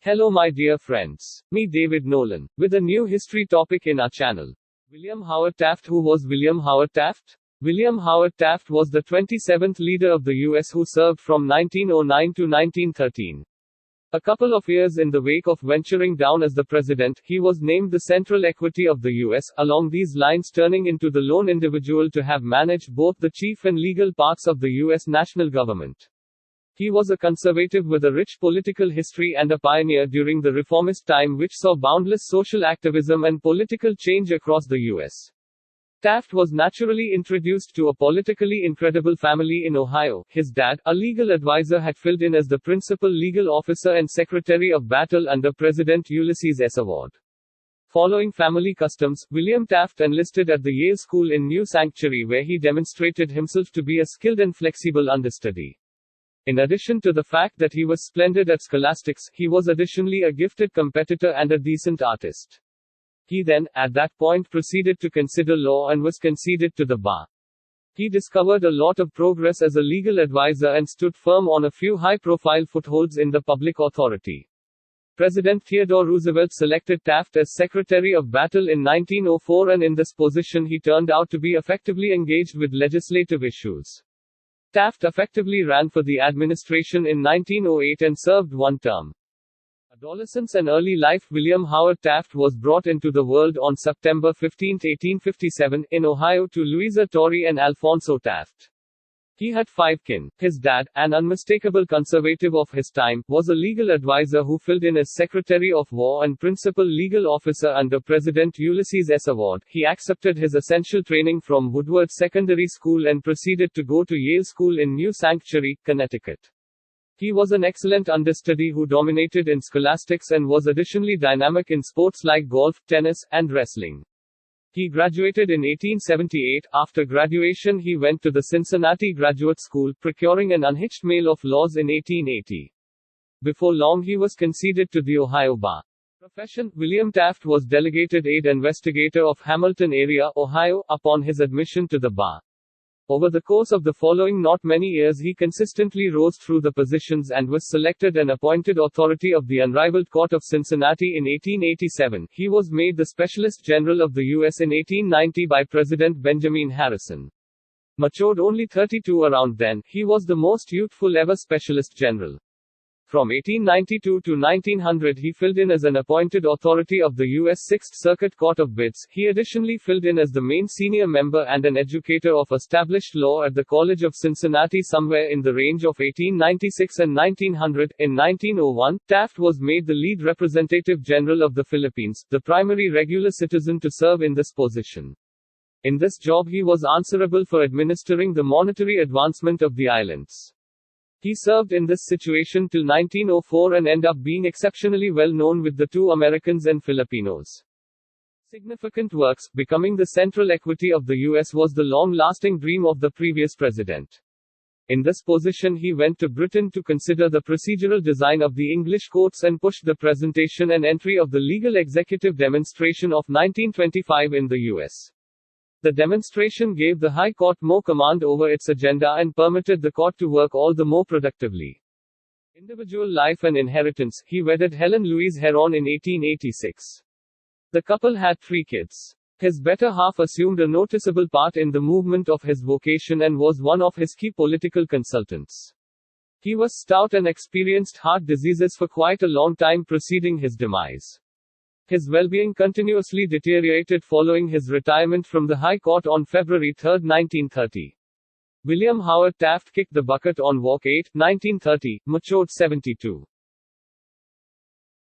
Hello my dear friends. Me David Nolan, with a new history topic in our channel. William Howard Taft. Who was William Howard Taft? William Howard Taft was the 27th leader of the US who served from 1909 to 1913. A couple of years in the wake of venturing down as the president, he was named the central equity of the US, along these lines turning into the lone individual to have managed both the chief and legal parts of the US national government. He was a conservative with a rich political history and a pioneer during the Reformist Time, which saw boundless social activism and political change across the US. Taft was naturally introduced to a politically incredible family in Ohio. His dad, a legal advisor, had filled in as the principal legal officer and secretary of battle under President Ulysses S. Following family customs, William Taft enlisted at the Yale School in New Sanctuary, where he demonstrated himself to be a skilled and flexible understudy. In addition to the fact that he was splendid at scholastics, he was additionally a gifted competitor and a decent artist. He then, at that point, proceeded to consider law and was conceded to the bar. He discovered a lot of progress as a legal advisor and stood firm on a few high-profile footholds in the public authority. President Theodore Roosevelt selected Taft as Secretary of Battle in 1904, and in this position he turned out to be effectively engaged with legislative issues. Taft effectively ran for the administration in 1908 and served one term. Adolescence and early life. William Howard Taft was brought into the world on September 15, 1857, in Ohio to Louisa Torrey and Alphonso Taft. He had 5 kin. His dad, an unmistakable conservative of his time, was a legal advisor who filled in as Secretary of War and principal legal officer under President Ulysses S. He accepted his essential training from Woodward Secondary School and proceeded to go to Yale School in New Sanctuary, Connecticut. He was an excellent understudy who dominated in scholastics and was additionally dynamic in sports like golf, tennis, and wrestling. He graduated in 1878. After graduation, he went to the Cincinnati Graduate School, procuring an unhitched mail of laws in 1880. Before long, he was conceded to the Ohio bar. Profession. William Taft was delegated aid investigator of Hamilton area, Ohio, upon his admission to the bar. Over the course of the following not many years, he consistently rose through the positions and was selected and appointed authority of the Unrivaled Court of Cincinnati in 1887. He was made the Specialist General of the U.S. in 1890 by President Benjamin Harrison. Matured only 32 around then, he was the most youthful ever Specialist General. From 1892 to 1900, he filled in as an appointed authority of the U.S. Sixth Circuit Court of Bids. He additionally filled in as the main senior member and an educator of established law at the College of Cincinnati somewhere in the range of 1896 and 1900. In 1901, Taft was made the lead representative general of the Philippines, the primary regular citizen to serve in this position. In this job, he was answerable for administering the monetary advancement of the islands. He served in this situation till 1904 and ended up being exceptionally well known with the two Americans and Filipinos. Significant works. Becoming the central equity of the US was the long-lasting dream of the previous president. In this position, he went to Britain to consider the procedural design of the English courts and pushed the presentation and entry of the legal executive demonstration of 1925 in the US. The demonstration gave the High Court more command over its agenda and permitted the court to work all the more productively. Individual life and inheritance. He wedded Helen Louise Heron in 1886. The couple had 3 kids. His better half assumed a noticeable part in the movement of his vocation and was one of his key political consultants. He was stout and experienced heart diseases for quite a long time preceding his demise. His well-being continuously deteriorated following his retirement from the High Court on February 3, 1930. William Howard Taft kicked the bucket on Walk 8, 1930, matured 72.